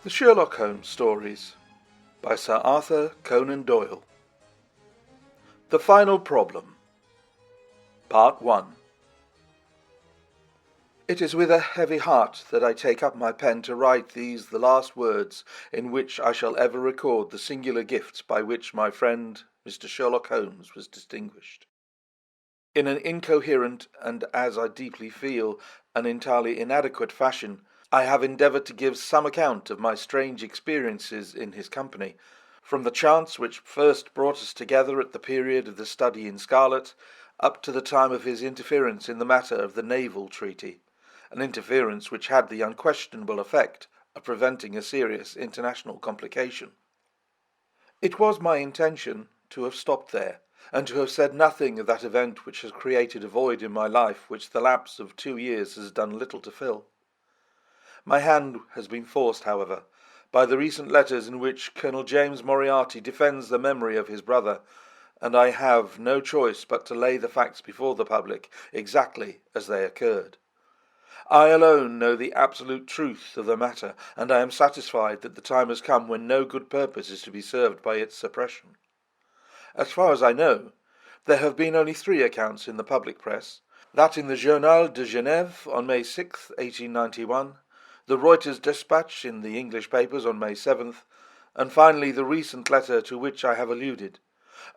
The Sherlock Holmes Stories by Sir Arthur Conan Doyle. The Final Problem. Part 1. It is with a heavy heart that I take up my pen to write these the last words in which I shall ever record the singular gifts by which my friend Mr. Sherlock Holmes was distinguished. In an incoherent and, as I deeply feel, an entirely inadequate fashion, I have endeavoured to give some account of my strange experiences in his company, from the chance which first brought us together at the period of the study in scarlet, up to the time of his interference in the matter of the naval treaty, an interference which had the unquestionable effect of preventing a serious international complication. It was my intention to have stopped there, and to have said nothing of that event which has created a void in my life which the lapse of 2 years has done little to fill. My hand has been forced, however, by the recent letters in which Colonel James Moriarty defends the memory of his brother, and I have no choice but to lay the facts before the public exactly as they occurred. I alone know the absolute truth of the matter, and I am satisfied that the time has come when no good purpose is to be served by its suppression. As far as I know, there have been only 3 accounts in the public press: that in the Journal de Genève on May 6, 1891, the Reuters Dispatch in the English papers on May 7th, and finally the recent letter to which I have alluded.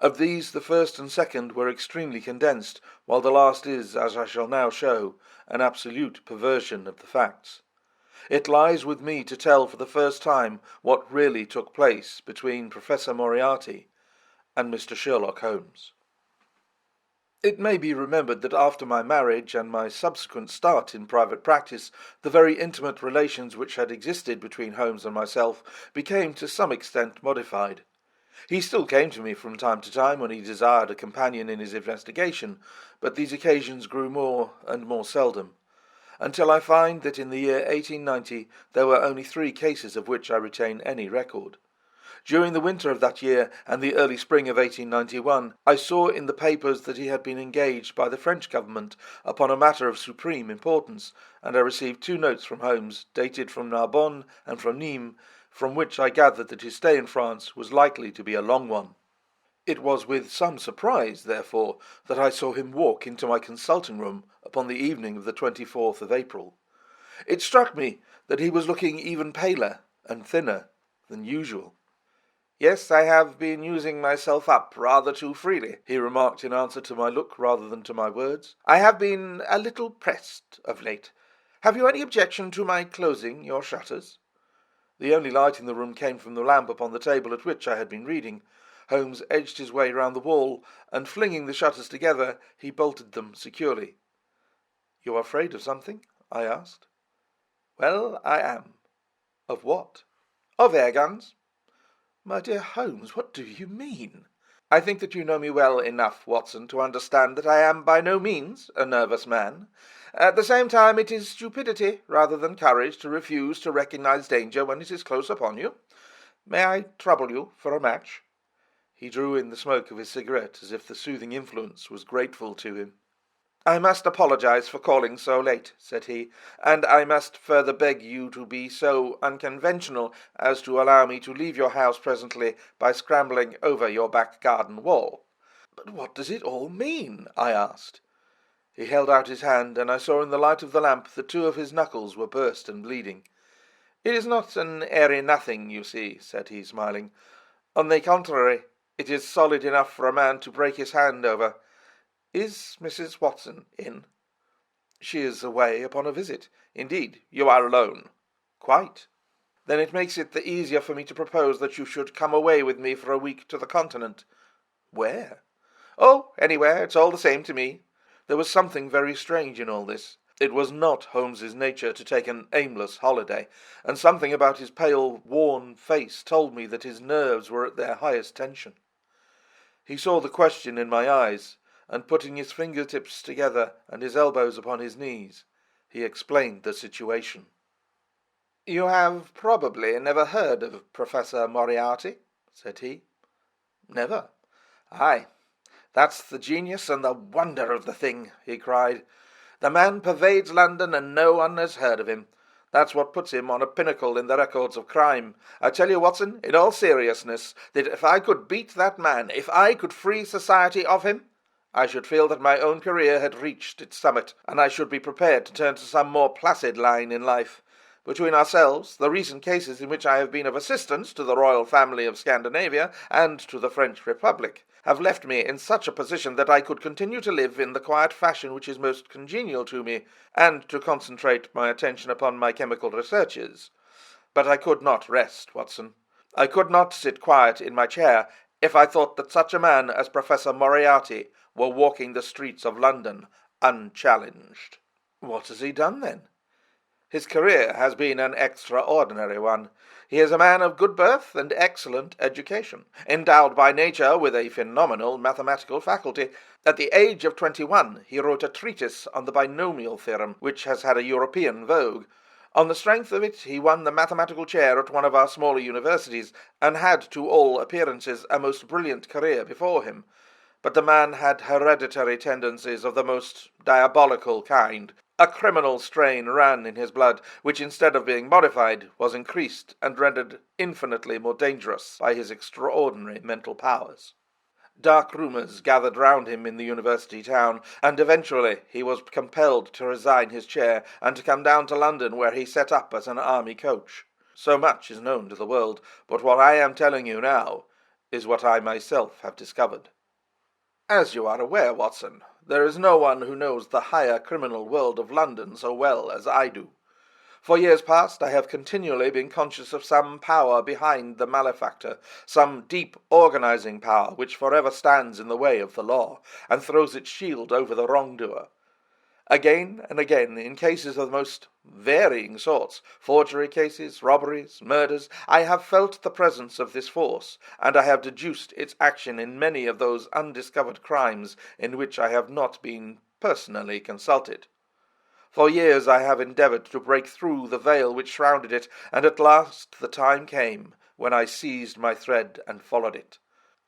Of these, the first and second were extremely condensed, while the last is, as I shall now show, an absolute perversion of the facts. It lies with me to tell for the first time what really took place between Professor Moriarty and Mr. Sherlock Holmes. It may be remembered that after my marriage and my subsequent start in private practice, the very intimate relations which had existed between Holmes and myself became to some extent modified. He still came to me from time to time when he desired a companion in his investigation, but these occasions grew more and more seldom, until I find that in the year 1890 there were only 3 cases of which I retain any record. During the winter of that year and the early spring of 1891, I saw in the papers that he had been engaged by the French government upon a matter of supreme importance, and I received 2 notes from Holmes, dated from Narbonne and from Nîmes, from which I gathered that his stay in France was likely to be a long one. It was with some surprise, therefore, that I saw him walk into my consulting room upon the evening of the 24th of April. It struck me that he was looking even paler and thinner than usual. "Yes, I have been using myself up rather too freely," he remarked in answer to my look rather than to my words. "I have been a little pressed of late. Have you any objection to my closing your shutters?" The only light in the room came from the lamp upon the table at which I had been reading. Holmes edged his way round the wall, and flinging the shutters together, he bolted them securely. "You are afraid of something?" I asked. "Well, I am." "Of what?" "Of air guns." "My dear Holmes, what do you mean?" "I think that you know me well enough, Watson, to understand that I am by no means a nervous man. At the same time, it is stupidity rather than courage to refuse to recognize danger when it is close upon you. May I trouble you for a match?" He drew in the smoke of his cigarette as if the soothing influence was grateful to him. "I must apologize for calling so late," said he, "and I must further beg you to be so unconventional as to allow me to leave your house presently by scrambling over your back garden wall." "But what does it all mean?" I asked. He held out his hand, and I saw in the light of the lamp that 2 of his knuckles were burst and bleeding. "It is not an airy nothing, you see," said he, smiling. "On the contrary, it is solid enough for a man to break his hand over. Is Mrs. Watson in?" "She is away upon a visit." "Indeed. You are alone?" "Quite." "Then it makes it the easier for me to propose that you should come away with me for a week to the Continent." "Where?" "Oh, anywhere. It's all the same to me." There was something very strange in all this. It was not Holmes's nature to take an aimless holiday, and something about his pale, worn face told me that his nerves were at their highest tension. He saw the question in my eyes, and putting his fingertips together and his elbows upon his knees, he explained the situation. "You have probably never heard of Professor Moriarty?" said he. "Never." "Aye, that's the genius and the wonder of the thing," he cried. "The man pervades London, and no one has heard of him. That's what puts him on a pinnacle in the records of crime. I tell you, Watson, in all seriousness, that if I could beat that man, if I could free society of him, I should feel that my own career had reached its summit, and I should be prepared to turn to some more placid line in life. Between ourselves, the recent cases in which I have been of assistance to the royal family of Scandinavia and to the French Republic have left me in such a position that I could continue to live in the quiet fashion which is most congenial to me, and to concentrate my attention upon my chemical researches. But I could not rest, Watson. I could not sit quiet in my chair if I thought that such a man as Professor Moriarty were walking the streets of London unchallenged. What has he done, then? His career has been an extraordinary one. He is a man of good birth and excellent education, endowed by nature with a phenomenal mathematical faculty. At the age of 21, he wrote a treatise on the binomial theorem, which has had a European vogue. On the strength of it, he won the mathematical chair at one of our smaller universities, and had, to all appearances, a most brilliant career before him. But the man had hereditary tendencies of the most diabolical kind. A criminal strain ran in his blood, which instead of being modified, was increased and rendered infinitely more dangerous by his extraordinary mental powers. Dark rumours gathered round him in the university town, and eventually he was compelled to resign his chair and to come down to London, where he set up as an army coach. So much is known to the world, but what I am telling you now is what I myself have discovered. As you are aware, Watson, there is no one who knows the higher criminal world of London so well as I do. For years past I have continually been conscious of some power behind the malefactor, some deep organizing power which forever stands in the way of the law, and throws its shield over the wrongdoer. Again and again, in cases of the most varying sorts, forgery cases, robberies, murders, I have felt the presence of this force, and I have deduced its action in many of those undiscovered crimes in which I have not been personally consulted. For years I have endeavoured to break through the veil which shrouded it, and at last the time came when I seized my thread and followed it,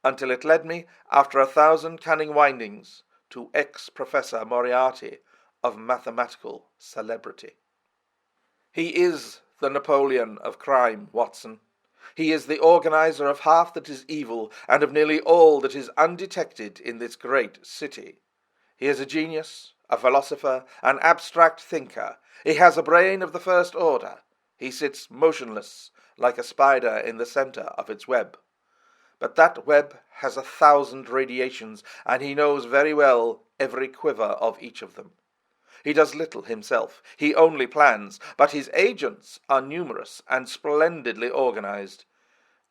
until it led me, after 1,000 cunning windings, to ex-Professor Moriarty, of mathematical celebrity. He is the Napoleon of crime, Watson. He is the organizer of half that is evil, and of nearly all that is undetected in this great city. He is a genius, a philosopher, an abstract thinker. He has a brain of the first order. He sits motionless, like a spider in the centre of its web. But that web has 1,000 radiations, and he knows very well every quiver of each of them. He does little himself. He only plans, but his agents are numerous and splendidly organized.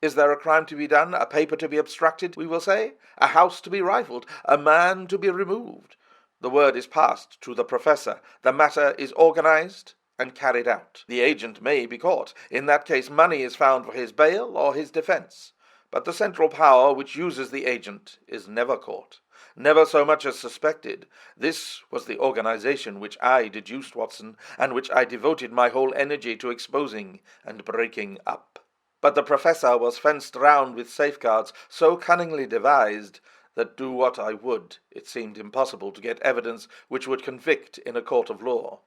Is there a crime to be done, a paper to be obstructed, we will say, a house to be rifled, a man to be removed? The word is passed to the professor. The matter is organized and carried out. The agent may be caught. In that case, money is found for his bail or his defense. But the central power which uses the agent is never caught, never so much as suspected. This was the organization which I deduced, Watson, and which I devoted my whole energy to exposing and breaking up. But the professor was fenced round with safeguards so cunningly devised that, do what I would, it seemed impossible to get evidence which would convict in a court of law.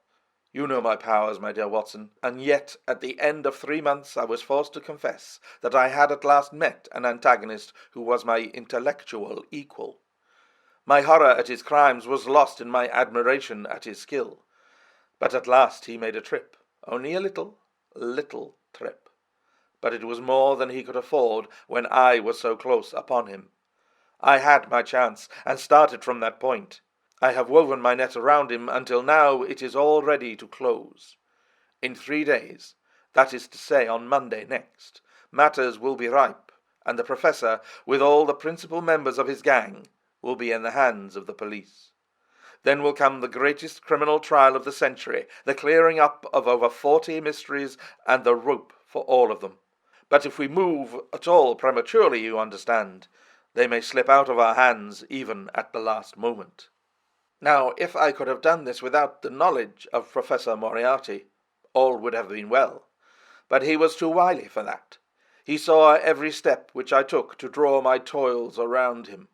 You know my powers, my dear Watson, and yet at the end of 3 months I was forced to confess that I had at last met an antagonist who was my intellectual equal. My horror at his crimes was lost in my admiration at his skill. But at last he made a trip, only a little trip. But it was more than he could afford when I was so close upon him. I had my chance, and started from that point. I have woven my net around him until now it is all ready to close. In 3 days, that is to say on Monday next, matters will be ripe, and the professor, with all the principal members of his gang, will be in the hands of the police. Then will come the greatest criminal trial of the century, the clearing up of over 40 mysteries, and the rope for all of them. But if we move at all prematurely, you understand, they may slip out of our hands even at the last moment. Now, if I could have done this without the knowledge of Professor Moriarty, all would have been well. But he was too wily for that. He saw every step which I took to draw my toils around him.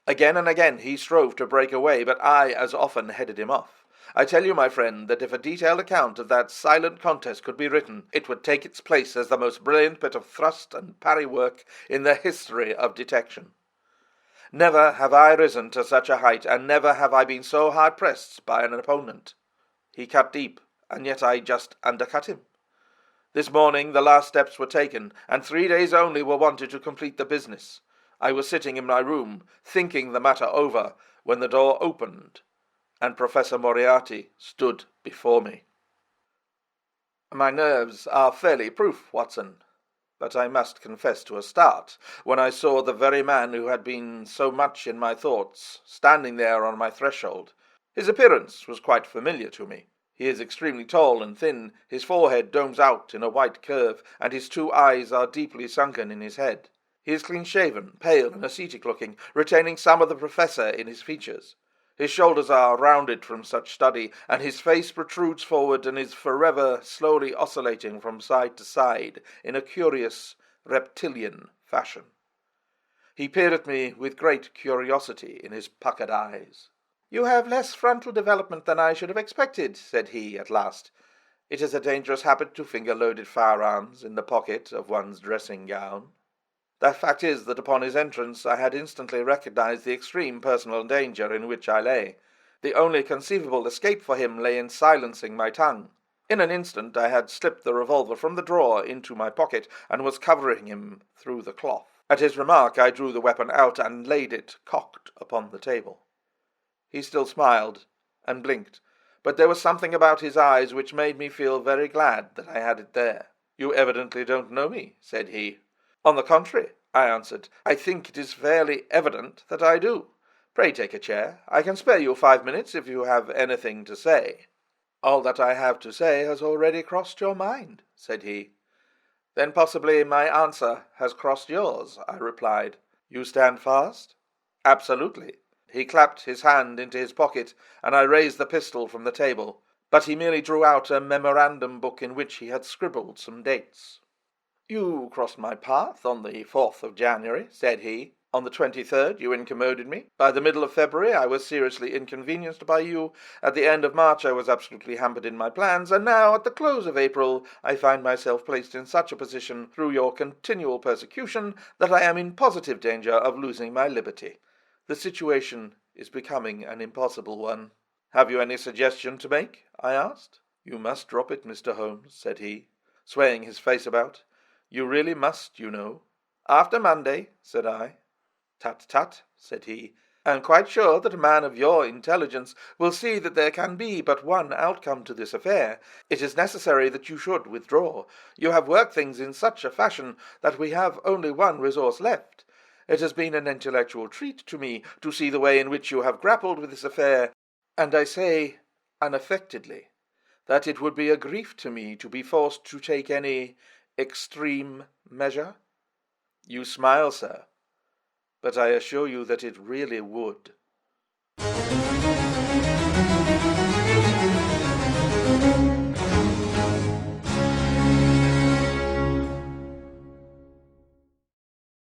Again and again he strove to break away, but I as often headed him off. I tell you, my friend, that if a detailed account of that silent contest could be written, it would take its place as the most brilliant bit of thrust and parry work in the history of detection. Never have I risen to such a height, and never have I been so hard pressed by an opponent. He cut deep, and yet I just undercut him. This morning the last steps were taken, and 3 days only were wanted to complete the business. I was sitting in my room, thinking the matter over, when the door opened, and Professor Moriarty stood before me. My nerves are fairly proof, Watson, but I must confess to a start, when I saw the very man who had been so much in my thoughts, standing there on my threshold. His appearance was quite familiar to me. He is extremely tall and thin, his forehead domes out in a white curve, and his 2 eyes are deeply sunken in his head. He is clean-shaven, pale and ascetic-looking, retaining some of the professor in his features. His shoulders are rounded from such study, and his face protrudes forward and is forever slowly oscillating from side to side in a curious reptilian fashion. He peered at me with great curiosity in his puckered eyes. "You have less frontal development than I should have expected," said he at last. "It is a dangerous habit to finger loaded firearms in the pocket of one's dressing gown." The fact is that upon his entrance I had instantly recognized the extreme personal danger in which I lay. The only conceivable escape for him lay in silencing my tongue. In an instant I had slipped the revolver from the drawer into my pocket, and was covering him through the cloth. At his remark I drew the weapon out and laid it cocked upon the table. He still smiled and blinked, but there was something about his eyes which made me feel very glad that I had it there. "You evidently don't know me," said he. "On the contrary," I answered, "I think it is fairly evident that I do. Pray take a chair. I can spare you 5 minutes if you have anything to say." "All that I have to say has already crossed your mind," said he. "Then possibly my answer has crossed yours," I replied. "You stand fast?" "Absolutely." He clapped his hand into his pocket, and I raised the pistol from the table, but he merely drew out a memorandum book in which he had scribbled some dates. "You crossed my path on the 4th of January," said he. "On the 23rd you incommoded me. By the middle of February I was seriously inconvenienced by you. At the end of March I was absolutely hampered in my plans, and now, at the close of April, I find myself placed in such a position through your continual persecution that I am in positive danger of losing my liberty. The situation is becoming an impossible one." "Have you any suggestion to make?" I asked. "You must drop it, Mr. Holmes," said he, swaying his face about. "You really must, you know." "After Monday," said I. "Tut, tut," said he. "I am quite sure that a man of your intelligence will see that there can be but one outcome to this affair. It is necessary that you should withdraw. You have worked things in such a fashion that we have only one resource left. It has been an intellectual treat to me to see the way in which you have grappled with this affair, and I say, unaffectedly, that it would be a grief to me to be forced to take any extreme measure. You smile, sir, but I assure you that it really would."